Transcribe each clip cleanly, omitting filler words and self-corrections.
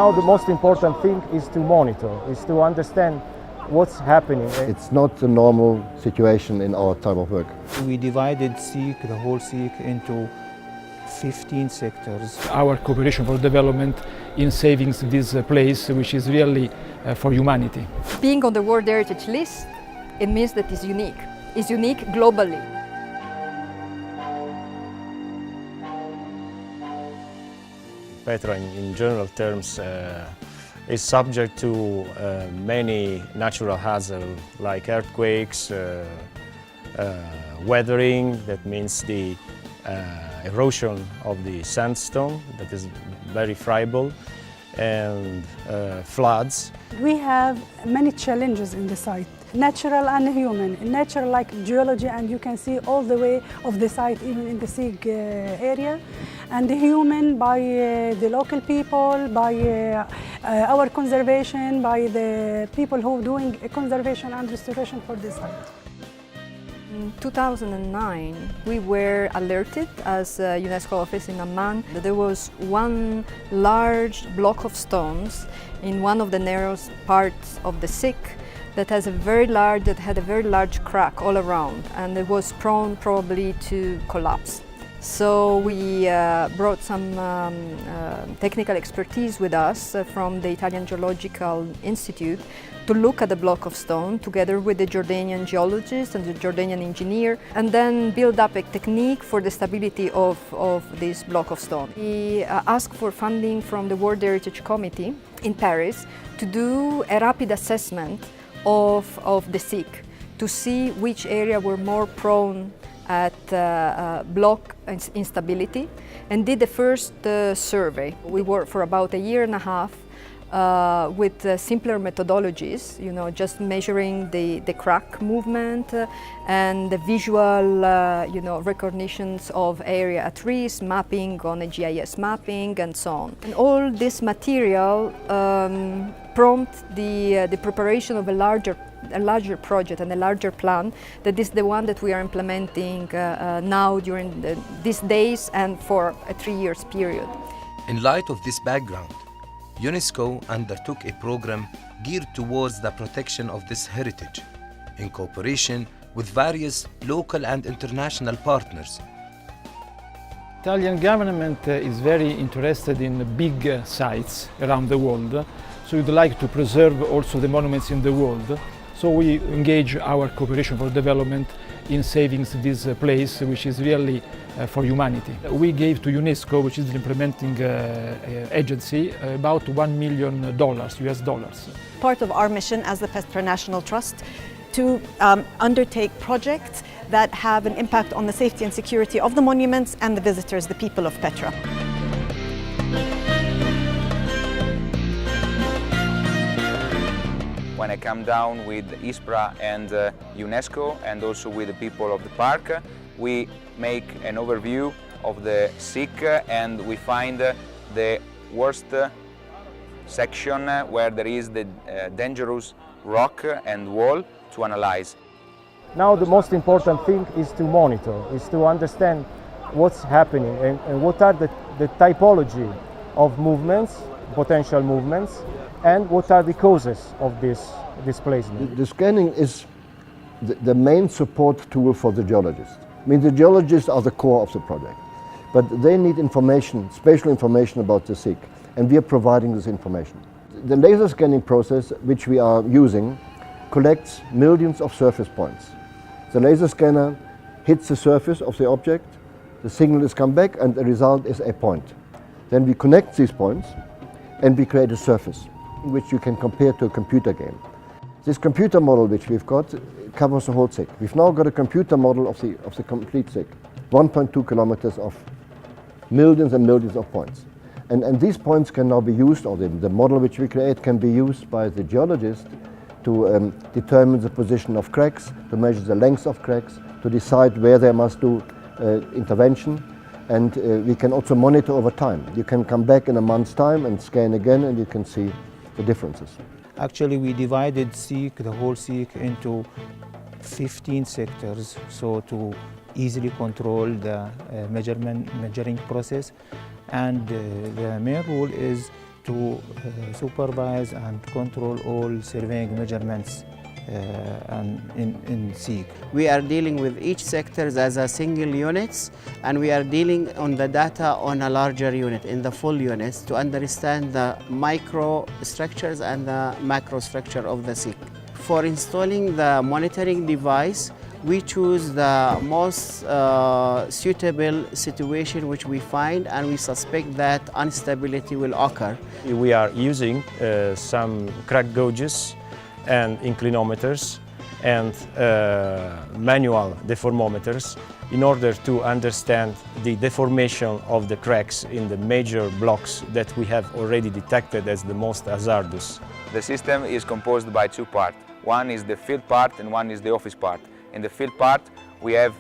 Now the most important thing is to monitor, is to understand what's happening. It's not a normal situation in our type of work. We divided SIQ, the whole SIQ, into 15 sectors. Our cooperation for development in saving this place, which is really for humanity. Being on the World Heritage List, it means that it's unique. It's unique globally. Petra, in general terms, is subject to many natural hazards like earthquakes, weathering, that means the erosion of the sandstone that is very friable, and floods. We have many challenges in the site, natural and human. Natural like geology, and you can see all the way of the site, even in the SIQ area. And the human by the local people, by our conservation, by the people who are doing conservation and restoration for the site. In 2009, we were alerted as a UNESCO office in Amman that there was one large block of stones in one of the narrowest parts of the SIQ that had a very large crack all around, and it was prone probably to collapse. So we brought some technical expertise with us from the Italian Geological Institute to look at the block of stone together with the Jordanian geologist and the Jordanian engineer, and then build up a technique for the stability of this block of stone. We asked for funding from the World Heritage Committee in Paris to do a rapid assessment of the SIQ to see which area were more prone at block instability, and did the first survey. We worked for about a year and a half with simpler methodologies, just measuring the crack movement and the visual, recognitions of area at risk, mapping on a GIS mapping, and so on. And all this material prompt the preparation of a larger project and a larger plan, that is the one that we are implementing now during these days and for a 3 years period. In light of this background, UNESCO undertook a program geared towards the protection of this heritage in cooperation with various local and international partners. Italian government is very interested in big sites around the world, so we'd like to preserve also the monuments in the world. So we engage our cooperation for development in saving this place, which is really for humanity. We gave to UNESCO, which is the implementing agency, about $1 million US dollars. Part of our mission as the Petra National Trust to undertake projects that have an impact on the safety and security of the monuments and the visitors, the people of Petra. When I come down with ISPRA and UNESCO, and also with the people of the park, we make an overview of the SIQ, and we find the worst section where there is the dangerous rock and wall to analyze. Now the most important thing is to monitor, is to understand what's happening and what are the typology of movements, potential movements, and what are the causes of this displacement. The scanning is the main support tool for the geologists. I mean, the geologists are the core of the project, but they need information, spatial information about the SIQ, and we are providing this information. The laser scanning process, which we are using, collects millions of surface points. The laser scanner hits the surface of the object, the signal is come back, and the result is a point. Then we connect these points and we create a surface, which you can compare to a computer game. This computer model which we've got covers the whole SIQ. We've now got a computer model of the complete SIQ, 1.2 kilometers of millions and millions of points. And these points can now be used, or the model which we create can be used by the geologist to determine the position of cracks, to measure the length of cracks, to decide where they must do intervention. And we can also monitor over time. You can come back in a month's time and scan again, and you can see the differences. Actually, we divided SIQ, the whole SIQ, into 15 sectors, so to easily control the measuring process. And the main rule is to supervise and control all surveying measurements in SIQ. We are dealing with each sector as a single units, and we are dealing on the data on a larger unit, in the full units, to understand the micro structures and the macro structure of the SIQ. For installing the monitoring device, we choose the most suitable situation which we find, and we suspect that instability will occur. We are using some crack gauges and inclinometers and manual deformometers in order to understand the deformation of the cracks in the major blocks that we have already detected as the most hazardous. The system is composed by two parts. One is the field part and one is the office part. In the field part, we have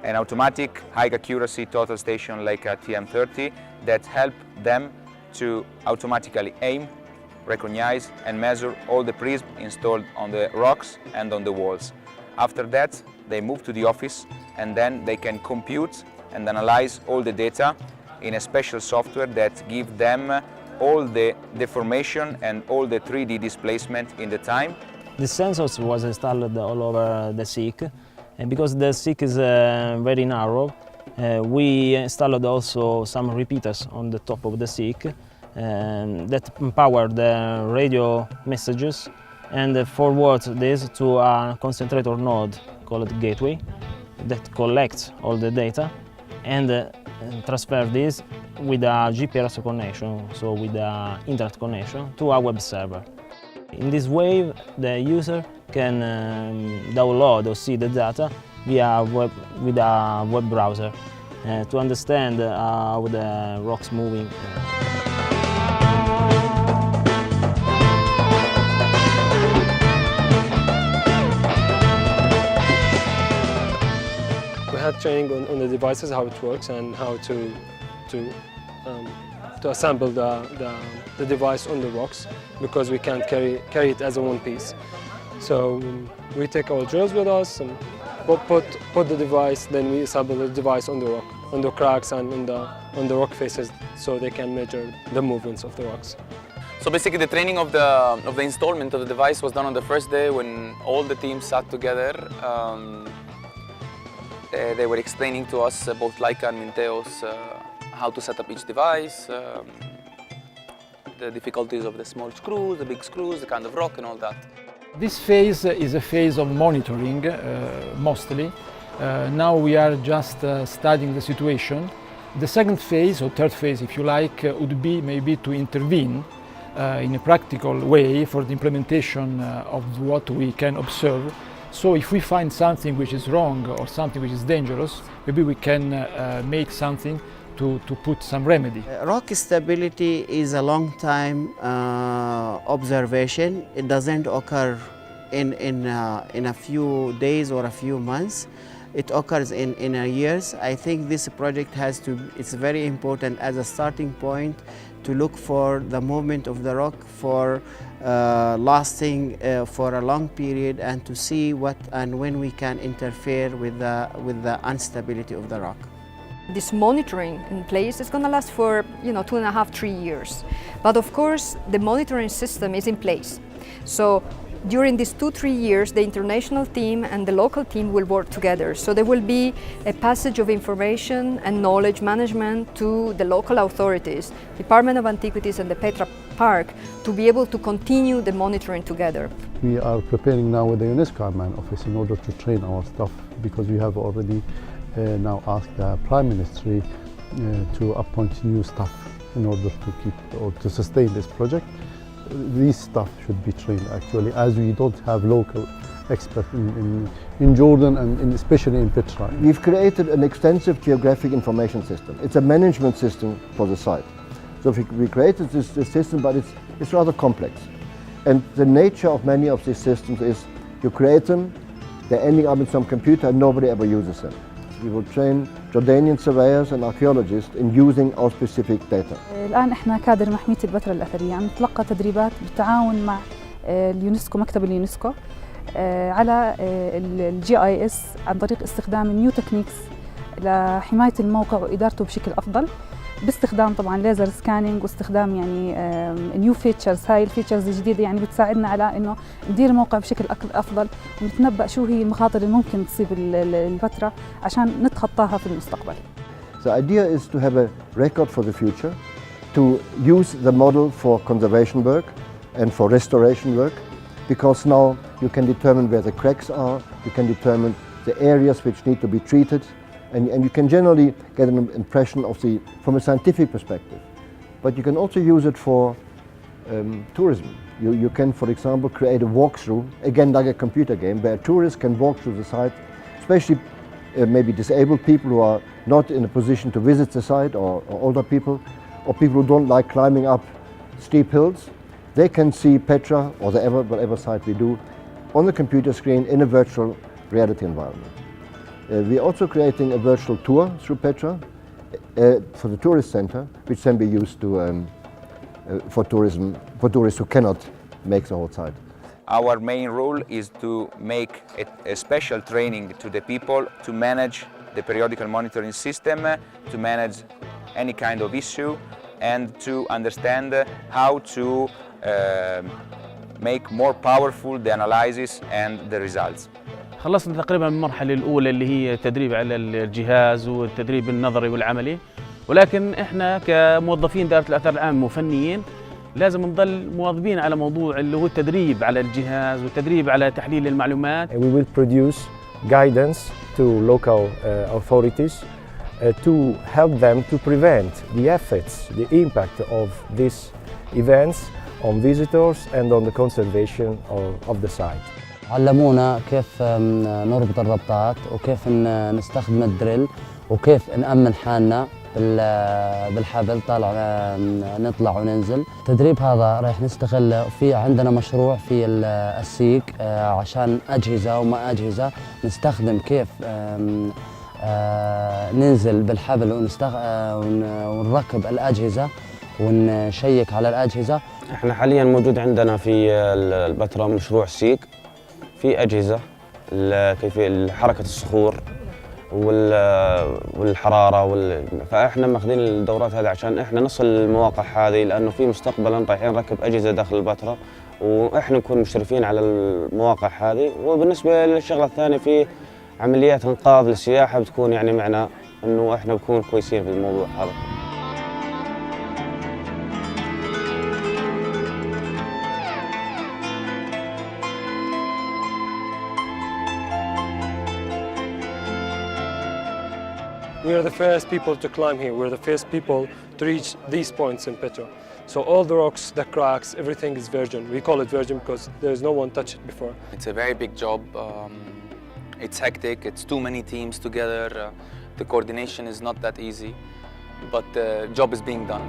an automatic high accuracy total station like a TM30 that help them to automatically aim, recognize and measure all the prisms installed on the rocks and on the walls. After that, they move to the office and then they can compute and analyze all the data in a special software that gives them all the deformation and all the 3D displacement in the time. The sensors was installed all over the SIQ, and because the SIQ is very narrow, we installed also some repeaters on the top of the SIQ that empower the radio messages and forward this to a concentrator node called gateway that collects all the data and transfer this with a GPS connection, so with an internet connection, to a web server. In this way, the user can download or see the data via with a web browser to understand how the rock's moving. We had training on the devices, how it works, and how to assemble the device on the rocks, because we can't carry it as a one piece. So we take our drills with us and put the device, then we assemble the device on the rock, on the cracks and on the rock faces, so they can measure the movements of the rocks. So basically the training of the installment of the device was done on the first day when all the teams sat together. They were explaining to us, both Laika and Minteos, how to set up each device, the difficulties of the small screws, the big screws, the kind of rock and all that. This phase is a phase of monitoring, mostly. Now we are just studying the situation. The second phase, or third phase if you like, would be maybe to intervene in a practical way for the implementation of what we can observe. So if we find something which is wrong or something which is dangerous, maybe we can make something to put some remedy. Rock stability is a long time observation. It doesn't occur in a few days or a few months. It occurs in years. I think this project it's very important as a starting point to look for the movement of the rock for lasting for a long period, and to see what and when we can interfere with the instability of the rock. This monitoring in place is going to last for 2.5 to 3 years. But of course, the monitoring system is in place. So during these 2 to 3 years, the international team and the local team will work together. So there will be a passage of information and knowledge management to the local authorities, Department of Antiquities and the Petra Park, to be able to continue the monitoring together. We are preparing now with the UNESCO Amman office in order to train our staff, because we have already now asked the Prime Ministry to appoint new staff in order to keep or to sustain this project. These staff should be trained actually, as we don't have local experts in Jordan and especially in Petra. We've created an extensive geographic information system. It's a management system for the site. So we created this system, but it's rather complex. And the nature of many of these systems is you create them, they're ending up in some computer and nobody ever uses them. We will train Jordanian surveyors and archaeologists in using our specific data. الآن احنا كادر محمية البتراء الأثرية عم نتلقى تدريبات بالتعاون مع اليونسكو، مكتب اليونسكو، على الGIS عن طريق استخدام نيو تكنيكس لحماية الموقع وإدارته بشكل أفضل. باستخدام طبعا ليزر سكانينج واستخدام يعني نيو فيتشرز. هاي الفيتشرز الجديده يعني بتساعدنا على انه ندير الموقع بشكل افضل ونتنبأ شو هي المخاطر اللي ممكن تصيب البتراء عشان نتخطاها في المستقبل. The idea is to have a record for the future, to use the model for conservation work and for restoration work, because now you can determine where the cracks are, you can determine the areas which need to be treated, and you can generally get an impression of from a scientific perspective. But you can also use it for tourism. You can, for example, create a walkthrough, again like a computer game, where tourists can walk through the site, especially maybe disabled people who are not in a position to visit the site, or older people, or people who don't like climbing up steep hills. They can see Petra or whatever site we do on the computer screen in a virtual reality environment. We're also creating a virtual tour through Petra for the tourist center, which can be used for tourists who cannot make the whole site. Our main role is to make a special training to the people to manage the periodical monitoring system, to manage any kind of issue, and to understand how to make more powerful the analysis and the results. خلصنا تقريبا من المرحلة الأولى اللي هي التدريب على الجهاز والتدريب النظري والعملي، ولكن احنا كموظفين دائرة الآثار العامة وفنيين لازم نضل مواظبين على موضوع اللي هو التدريب على الجهاز والتدريب على تحليل المعلومات. We will produce guidance to local authorities to help them to prevent the effects, the impact of these events on visitors and on the conservation of the site. علمونا كيف نربط الربطات وكيف نستخدم الدريل وكيف نأمن حالنا بالحبل طالع نطلع وننزل. التدريب هذا راح نستغله في عندنا مشروع في السيك عشان أجهزة وما أجهزة نستخدم كيف ننزل بالحبل ونركب الأجهزة ونشيك على الأجهزة. احنا حاليا موجود عندنا في البتراء مشروع سيك في أجهزة كيفية حركة الصخور والحرارة فاحنا ماخذين الدورات هذه عشان احنا نصل للمواقع هذه، لأنه في مستقبلا رايحين نركب أجهزة داخل البتراء واحنا نكون مشرفين على المواقع هذه. وبالنسبة للشغلة الثانية في عمليات إنقاذ للسياحة بتكون يعني معنا إنه احنا بنكون كويسين في الموضوع هذا. We are the first people to climb here. We're the first people to reach these points in Petra. So all the rocks, the cracks, everything is virgin. We call it virgin because there's no one touched it before. It's a very big job. It's hectic. It's too many teams together. The coordination is not that easy, but the job is being done.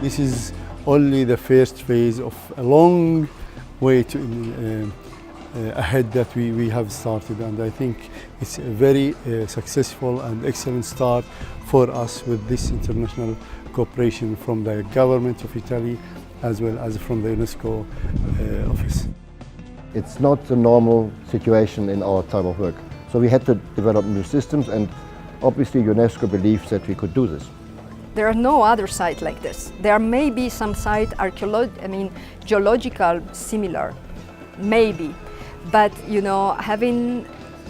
This is only the first phase of a long way ahead that we have started, and I think it's a very successful and excellent start for us with this international cooperation from the government of Italy as well as from the UNESCO office. It's not the normal situation in our type of work, so we had to develop new systems, and obviously UNESCO believes that we could do this. There are no other sites like this. There may be some site geological similar, maybe, but you know, having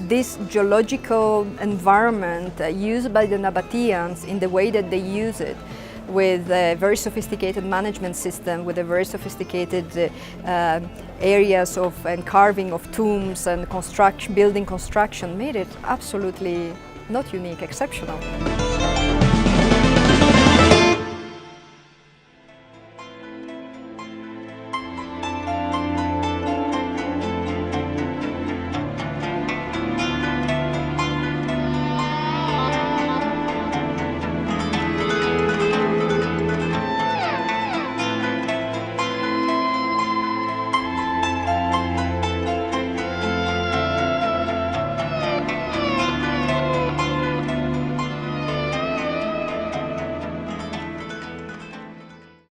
this geological environment used by the Nabateans in the way that they use it, with a very sophisticated management system, with a very sophisticated areas of carving of tombs and building construction, made it absolutely not unique, exceptional.